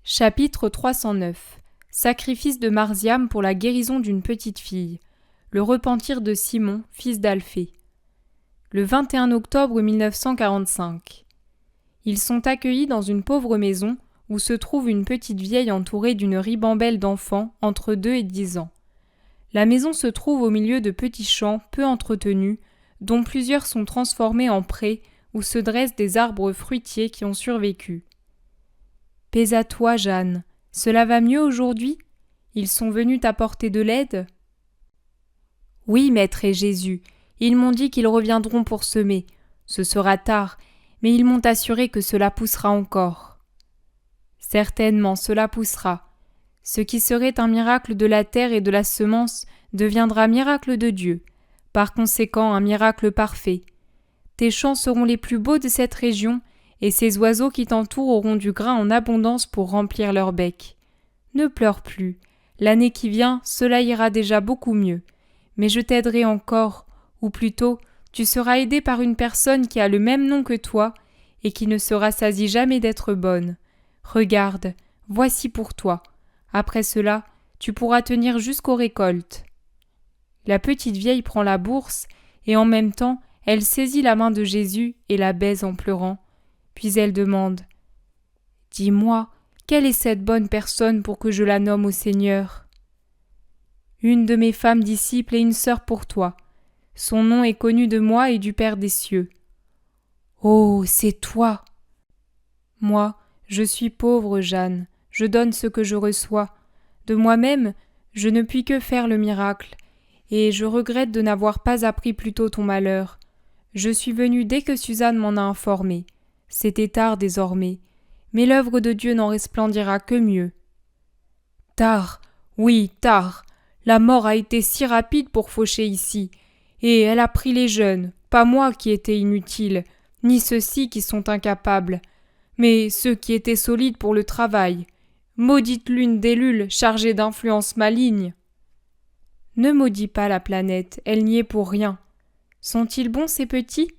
Chapitre 309 Sacrifice de Marziam pour la guérison d'une petite fille. Le repentir de Simon, fils d'Alphée. Le 21 octobre 1945. Ils sont accueillis dans une pauvre maison où se trouve une petite vieille entourée d'une ribambelle d'enfants entre 2 et 10 ans. La maison se trouve au milieu de petits champs peu entretenus, dont plusieurs sont transformés en prés où se dressent des arbres fruitiers qui ont survécu. Paix à toi, Jeanne. Cela va mieux aujourd'hui? Ils sont venus t'apporter de l'aide? Oui, maître et Jésus. Ils m'ont dit qu'ils reviendront pour semer. Ce sera tard, mais ils m'ont assuré que cela poussera encore. Certainement, cela poussera. Ce qui serait un miracle de la terre et de la semence deviendra miracle de Dieu. Par conséquent, un miracle parfait. Tes champs seront les plus beaux de cette région, et ces oiseaux qui t'entourent auront du grain en abondance pour remplir leur bec. Ne pleure plus. L'année qui vient, cela ira déjà beaucoup mieux. Mais je t'aiderai encore, ou plutôt, tu seras aidé par une personne qui a le même nom que toi et qui ne se rassasie jamais d'être bonne. Regarde, voici pour toi. Après cela, tu pourras tenir jusqu'aux récoltes. La petite vieille prend la bourse et en même temps, elle saisit la main de Jésus et la baise en pleurant. Puis elle demande « Dis-moi, quelle est cette bonne personne pour que je la nomme au Seigneur ?» « Une de mes femmes disciples et une sœur pour toi. Son nom est connu de moi et du Père des cieux. »« Oh, c'est toi !»« Moi, je suis pauvre, Jeanne, je donne ce que je reçois. De moi-même, je ne puis que faire le miracle, et je regrette de n'avoir pas appris plus tôt ton malheur. Je suis venue dès que Suzanne m'en a informé. C'était tard désormais, mais l'œuvre de Dieu n'en resplendira que mieux. Tard, oui, tard. La mort a été si rapide pour faucher ici, et elle a pris les jeunes, pas moi qui étais inutile, ni ceux-ci qui sont incapables, mais ceux qui étaient solides pour le travail. Maudite lune d'Ellul chargée d'influences malignes. Ne maudis pas la planète, elle n'y est pour rien. Sont-ils bons ces petits?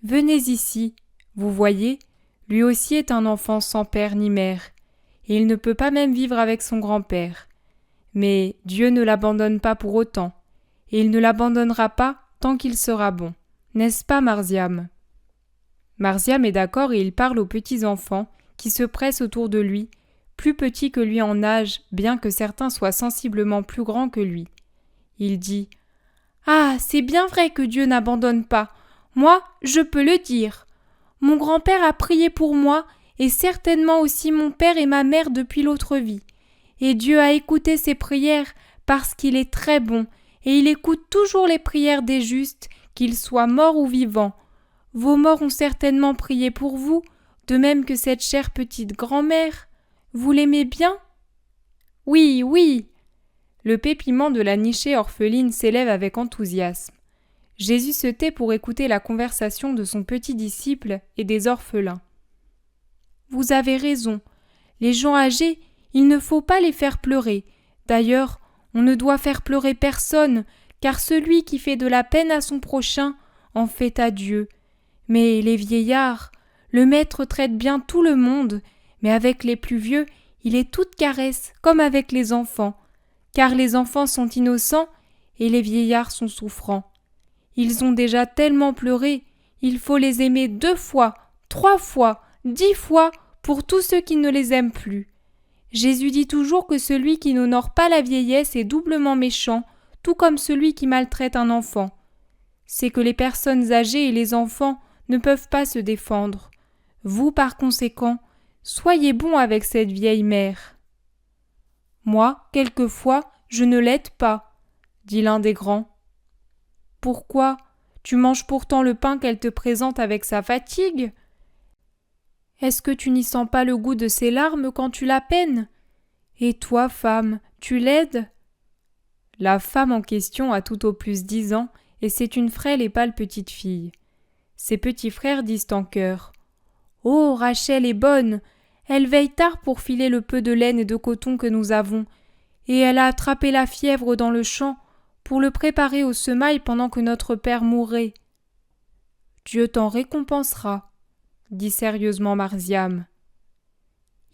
Venez ici. Vous voyez, lui aussi est un enfant sans père ni mère, et il ne peut pas même vivre avec son grand-père. Mais Dieu ne l'abandonne pas pour autant, et il ne l'abandonnera pas tant qu'il sera bon. N'est-ce pas, Marziam? Marziam est d'accord et il parle aux petits enfants qui se pressent autour de lui, plus petits que lui en âge, bien que certains soient sensiblement plus grands que lui. Il dit « Ah, c'est bien vrai que Dieu n'abandonne pas. Moi, je peux le dire. Mon grand-père a prié pour moi, et certainement aussi mon père et ma mère depuis l'autre vie. Et Dieu a écouté ces prières parce qu'il est très bon, et il écoute toujours les prières des justes, qu'ils soient morts ou vivants. Vos morts ont certainement prié pour vous, de même que cette chère petite grand-mère. Vous l'aimez bien? Oui, oui. Le pépiment de la nichée orpheline s'élève avec enthousiasme. Jésus se tait pour écouter la conversation de son petit disciple et des orphelins. Vous avez raison. Les gens âgés, il ne faut pas les faire pleurer. D'ailleurs, on ne doit faire pleurer personne, car celui qui fait de la peine à son prochain en fait à Dieu. Mais les vieillards, le maître traite bien tout le monde, mais avec les plus vieux, il est toute caresse, comme avec les enfants, car les enfants sont innocents et les vieillards sont souffrants. Ils ont déjà tellement pleuré, il faut les aimer 2 fois, 3 fois, 10 fois pour tous ceux qui ne les aiment plus. Jésus dit toujours que celui qui n'honore pas la vieillesse est doublement méchant, tout comme celui qui maltraite un enfant. C'est que les personnes âgées et les enfants ne peuvent pas se défendre. Vous, par conséquent, soyez bon avec cette vieille mère. Moi, quelquefois, je ne l'aide pas, dit l'un des grands. Pourquoi? Tu manges pourtant le pain qu'elle te présente avec sa fatigue. Est-ce que tu n'y sens pas le goût de ses larmes quand tu la peines? Et toi, femme, tu l'aides? La femme en question a tout au plus 10 ans, et c'est une frêle et pâle petite fille. Ses petits frères disent en chœur « Oh, Rachel est bonne! Elle veille tard pour filer le peu de laine et de coton que nous avons, et elle a attrapé la fièvre dans le champ pour le préparer au semail pendant que notre père mourrait. »« Dieu t'en récompensera, » dit sérieusement Marziam.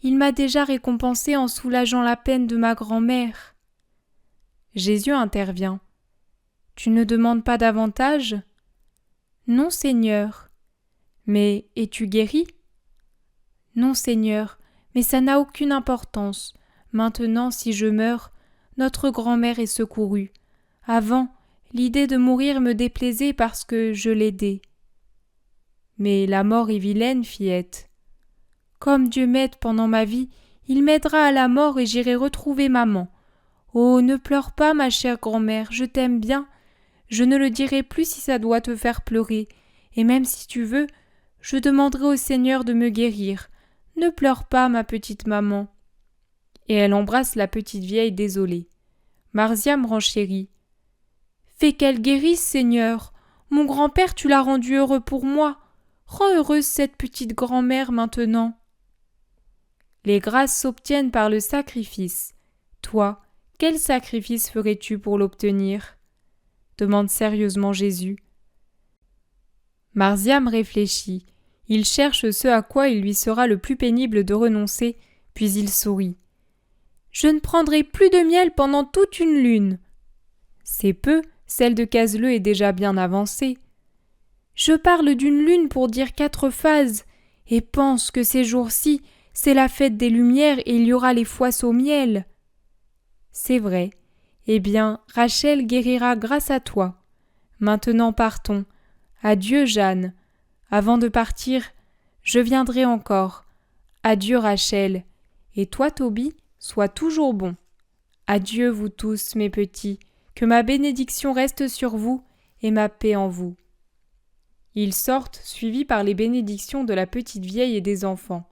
Il m'a déjà récompensé en soulageant la peine de ma grand-mère. » Jésus intervient. « Tu ne demandes pas davantage ? » ?»« Non, Seigneur. »« Mais es-tu guéri ? » ?»« Non, Seigneur, mais ça n'a aucune importance. Maintenant, si je meurs, notre grand-mère est secourue. Avant, l'idée de mourir me déplaisait parce que je l'aidais. »« Mais la mort est vilaine, fillette. »« Comme Dieu m'aide pendant ma vie, il m'aidera à la mort et j'irai retrouver maman. Oh, ne pleure pas, ma chère grand-mère, je t'aime bien. Je ne le dirai plus si ça doit te faire pleurer, et même si tu veux, je demanderai au Seigneur de me guérir. Ne pleure pas, ma petite maman. » Et elle embrasse la petite vieille désolée. Marziam renchérit. « Fais qu'elle guérisse, Seigneur. Mon grand-père, tu l'as rendu heureux pour moi. Rends heureuse cette petite grand-mère maintenant. » Les grâces s'obtiennent par le sacrifice. Toi, quel sacrifice ferais-tu pour l'obtenir ? Demande sérieusement Jésus. Marziam réfléchit. Il cherche ce à quoi il lui sera le plus pénible de renoncer, puis il sourit. « Je ne prendrai plus de miel pendant toute une lune. » C'est peu, celle de Cazeleu est déjà bien avancée. « Je parle d'une lune pour dire 4 phases, et pense que ces jours-ci, c'est la fête des Lumières et il y aura les foisses au miel. » C'est vrai. Eh bien, Rachel guérira grâce à toi. Maintenant partons. Adieu, Jeanne. Avant de partir, je viendrai encore. Adieu, Rachel. Et toi, Toby, sois toujours bon. Adieu, vous tous, mes petits. Que ma bénédiction reste sur vous et ma paix en vous. Ils sortent, suivis par les bénédictions de la petite vieille et des enfants.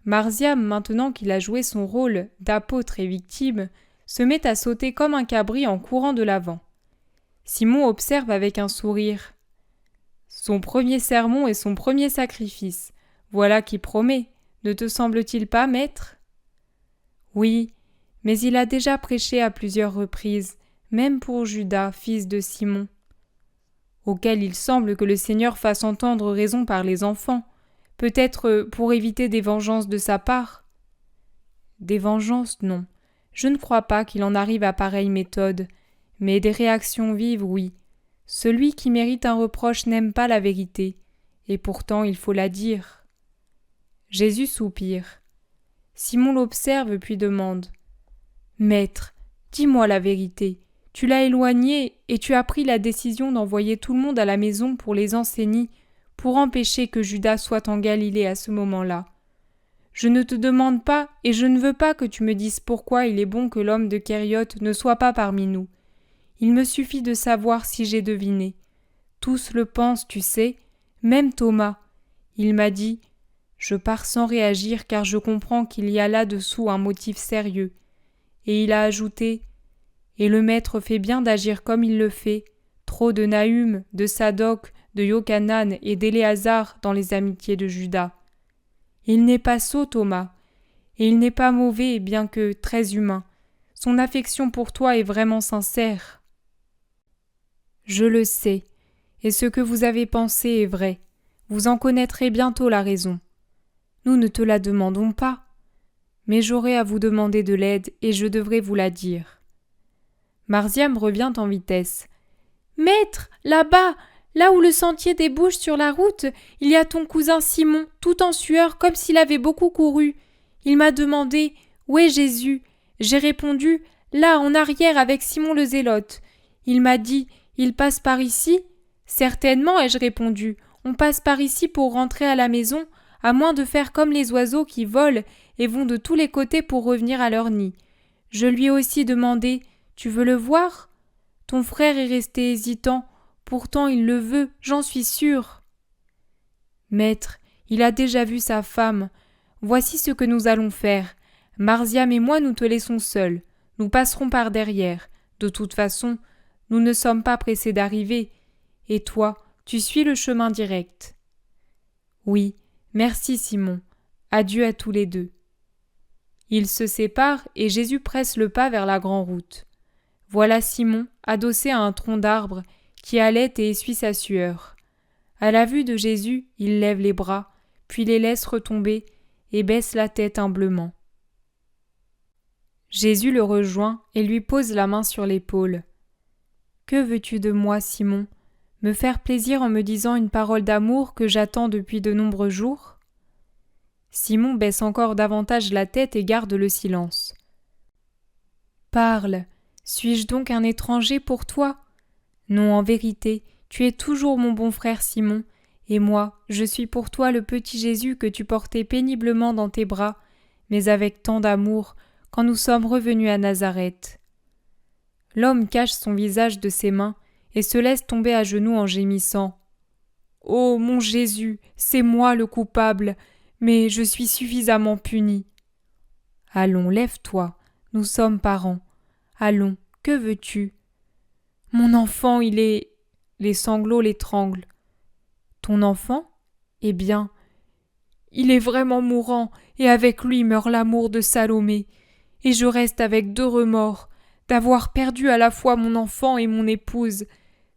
Marziam, maintenant qu'il a joué son rôle d'apôtre et victime, se met à sauter comme un cabri en courant de l'avant. Simon observe avec un sourire. Son premier sermon et son premier sacrifice. Voilà qui promet. Ne te semble-t-il pas, maître ? Oui, mais il a déjà prêché à plusieurs reprises, même pour Judas, fils de Simon, auquel il semble que le Seigneur fasse entendre raison par les enfants, peut-être pour éviter des vengeances de sa part. Des vengeances, non. Je ne crois pas qu'il en arrive à pareille méthode, mais des réactions vives, oui. Celui qui mérite un reproche n'aime pas la vérité, et pourtant il faut la dire. Jésus soupire. Simon l'observe puis demande « Maître, dis-moi la vérité. Tu l'as éloigné et tu as pris la décision d'envoyer tout le monde à la maison pour les enseigner, pour empêcher que Judas soit en Galilée à ce moment-là. Je ne te demande pas et je ne veux pas que tu me dises pourquoi il est bon que l'homme de Kériote ne soit pas parmi nous. Il me suffit de savoir si j'ai deviné. Tous le pensent, tu sais, même Thomas. Il m'a dit « Je pars sans réagir car je comprends qu'il y a là-dessous un motif sérieux. » Et il a ajouté « Et le maître fait bien d'agir comme il le fait, trop de Nahum, de Sadoc, de Yochanan et d'Éléazar dans les amitiés de Judas. Il n'est pas sot, Thomas, et il n'est pas mauvais, bien que très humain. Son affection pour toi est vraiment sincère. » Je le sais, et ce que vous avez pensé est vrai. Vous en connaîtrez bientôt la raison. Nous ne te la demandons pas, mais j'aurai à vous demander de l'aide et je devrai vous la dire. Marziam revient en vitesse. « Maître, là-bas, là où le sentier débouche sur la route, il y a ton cousin Simon, tout en sueur, comme s'il avait beaucoup couru. Il m'a demandé « Où est Jésus ?» J'ai répondu « Là, en arrière, avec Simon le Zélote. » Il m'a dit « Il passe par ici ?» Certainement, ai-je répondu. On passe par ici pour rentrer à la maison, à moins de faire comme les oiseaux qui volent et vont de tous les côtés pour revenir à leur nid. Je lui ai aussi demandé « Tu veux le voir ?» Ton frère est resté hésitant, pourtant il le veut, j'en suis sûre. Maître, il a déjà vu sa femme. Voici ce que nous allons faire. Marziam et moi nous te laissons seuls. Nous passerons par derrière. De toute façon, nous ne sommes pas pressés d'arriver. Et toi, tu suis le chemin direct. Oui, merci Simon. Adieu à tous les deux. Ils se séparent et Jésus presse le pas vers la grande route. Voilà Simon, adossé à un tronc d'arbre, qui halète et essuie sa sueur. À la vue de Jésus, il lève les bras, puis les laisse retomber, et baisse la tête humblement. Jésus le rejoint et lui pose la main sur l'épaule. « Que veux-tu de moi, Simon ? Me faire plaisir en me disant une parole d'amour que j'attends depuis de nombreux jours ?» Simon baisse encore davantage la tête et garde le silence. « Parle, suis-je donc un étranger pour toi ? Non, en vérité, tu es toujours mon bon frère Simon, et moi, je suis pour toi le petit Jésus que tu portais péniblement dans tes bras, mais avec tant d'amour, quand nous sommes revenus à Nazareth. » L'homme cache son visage de ses mains et se laisse tomber à genoux en gémissant. « Ô mon Jésus, c'est moi le coupable, mais je suis suffisamment puni. »« Allons, lève-toi, nous sommes parents. Allons, que veux-tu ? » ?»« Mon enfant, il est... » Les sanglots l'étranglent. « Ton enfant ? Eh bien, il est vraiment mourant, et avec lui meurt l'amour de Salomé. Et je reste avec deux remords, d'avoir perdu à la fois mon enfant et mon épouse.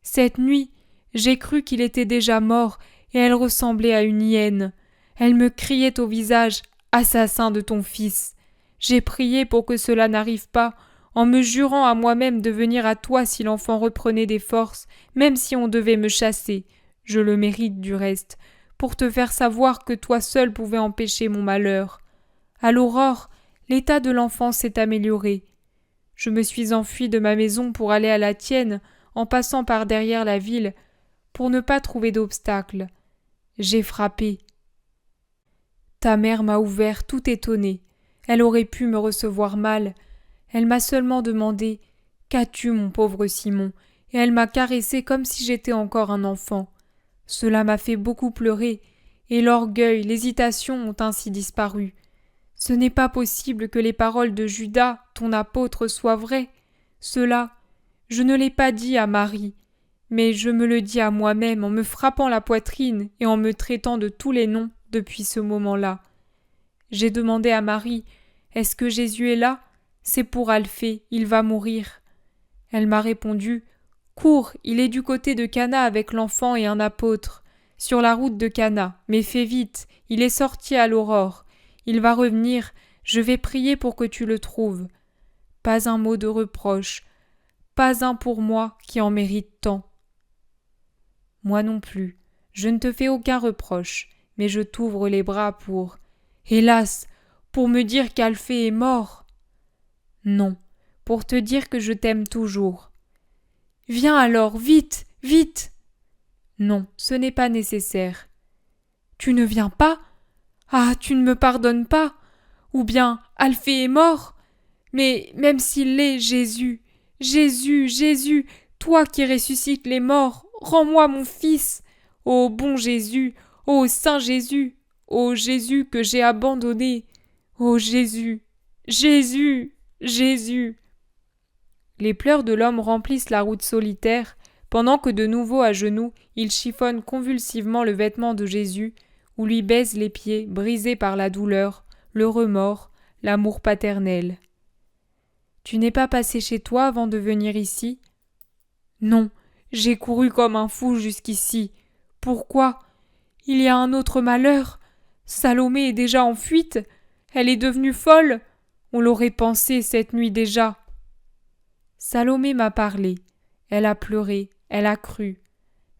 Cette nuit, j'ai cru qu'il était déjà mort, et elle ressemblait à une hyène. Elle me criait au visage « Assassin de ton fils !» J'ai prié pour que cela n'arrive pas, en me jurant à moi-même de venir à toi si l'enfant reprenait des forces, même si on devait me chasser. Je le mérite du reste, pour te faire savoir que toi seul pouvais empêcher mon malheur. À l'aurore, l'état de l'enfant s'est amélioré. Je me suis enfui de ma maison pour aller à la tienne, en passant par derrière la ville, pour ne pas trouver d'obstacle. J'ai frappé. Ta mère m'a ouvert tout étonnée. Elle aurait pu me recevoir mal. Elle m'a seulement demandé « Qu'as-tu, mon pauvre Simon ?» et elle m'a caressé comme si j'étais encore un enfant. Cela m'a fait beaucoup pleurer, et l'orgueil, l'hésitation ont ainsi disparu. Ce n'est pas possible que les paroles de Judas, ton apôtre, soient vraies. Cela, je ne l'ai pas dit à Marie, mais je me le dis à moi-même en me frappant la poitrine et en me traitant de tous les noms depuis ce moment-là. J'ai demandé à Marie « Est-ce que Jésus est là ? C'est pour Alphée, il va mourir. » Elle m'a répondu « Cours, il est du côté de Cana avec l'enfant et un apôtre, sur la route de Cana, mais fais vite, il est sorti à l'aurore. Il va revenir, je vais prier pour que tu le trouves. » Pas un mot de reproche, pas un pour moi qui en mérite tant. Moi non plus, je ne te fais aucun reproche, mais je t'ouvre les bras pour... Hélas, pour me dire qu'Alphée est mort. Non, pour te dire que je t'aime toujours. Viens alors, vite, vite. Non, ce n'est pas nécessaire. Tu ne viens pas ? Ah, tu ne me pardonnes pas ? Ou bien Alphée est mort ? Mais même s'il l'est, Jésus, Jésus, Jésus, toi qui ressuscites les morts, rends-moi mon fils. Ô bon Jésus, ô Saint Jésus, ô Jésus que j'ai abandonné. Ô Jésus, Jésus, Jésus. Les pleurs de l'homme remplissent la route solitaire, pendant que de nouveau à genoux, il chiffonne convulsivement le vêtement de Jésus, ou lui baise les pieds, brisés par la douleur, le remords, l'amour paternel. « Tu n'es pas passé chez toi avant de venir ici ? » ?»« Non, j'ai couru comme un fou jusqu'ici. Pourquoi ? Il y a un autre malheur. Salomé est déjà en fuite. Elle est devenue folle. On l'aurait pensé cette nuit déjà. » Salomé m'a parlé. Elle a pleuré, elle a cru.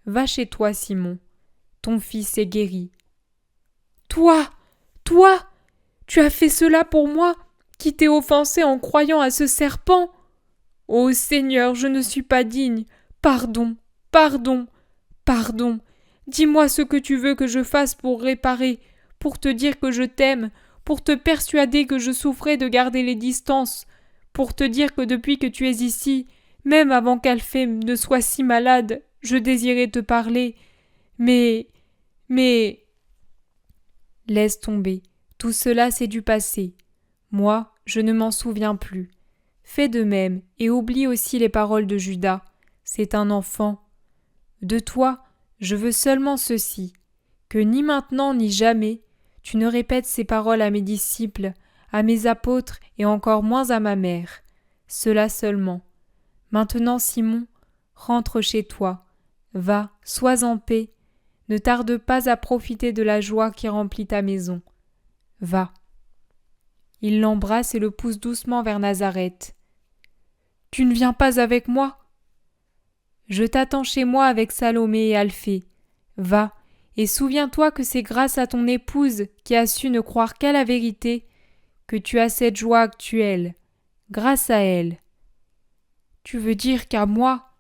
Va chez toi, Simon. Ton fils est guéri. Toi, tu as fait cela pour moi, qui t'ai offensé en croyant à ce serpent. Ô Seigneur, je ne suis pas digne. Pardon, pardon, pardon. Dis-moi ce que tu veux que je fasse pour réparer, pour te dire que je t'aime, pour te persuader que je souffrais de garder les distances, pour te dire que depuis que tu es ici, même avant qu'Alphée ne soit si malade, je désirais te parler. Mais... Laisse tomber. Tout cela, c'est du passé. Moi, je ne m'en souviens plus. Fais de même et oublie aussi les paroles de Judas. C'est un enfant. De toi, je veux seulement ceci, que ni maintenant ni jamais, tu ne répètes ces paroles à mes disciples, à mes apôtres et encore moins à ma mère. Cela seulement. Maintenant, Simon, rentre chez toi. Va, sois en paix. Ne tarde pas à profiter de la joie qui remplit ta maison. Va. Il l'embrasse et le pousse doucement vers Nazareth. Tu ne viens pas avec moi ? Je t'attends chez moi avec Salomé et Alphée. Va, et souviens-toi que c'est grâce à ton épouse qui a su ne croire qu'à la vérité que tu as cette joie actuelle, grâce à elle. Tu veux dire qu'à moi ?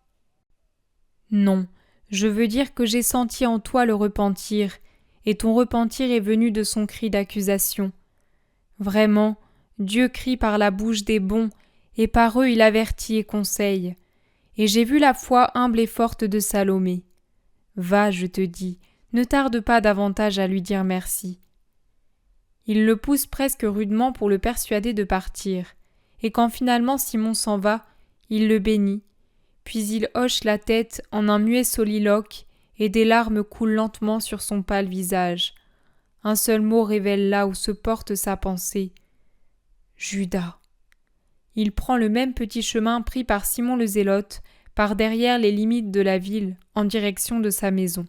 Non, je veux dire que j'ai senti en toi le repentir, et ton repentir est venu de son cri d'accusation. Vraiment, Dieu crie par la bouche des bons, et par eux il avertit et conseille. Et j'ai vu la foi humble et forte de Salomé. Va, je te dis, ne tarde pas davantage à lui dire merci. Il le pousse presque rudement pour le persuader de partir, et quand finalement Simon s'en va, il le bénit, puis il hoche la tête en un muet soliloque, et des larmes coulent lentement sur son pâle visage. Un seul mot révèle là où se porte sa pensée. Judas. Il prend le même petit chemin pris par Simon le Zélote, par derrière les limites de la ville, en direction de sa maison.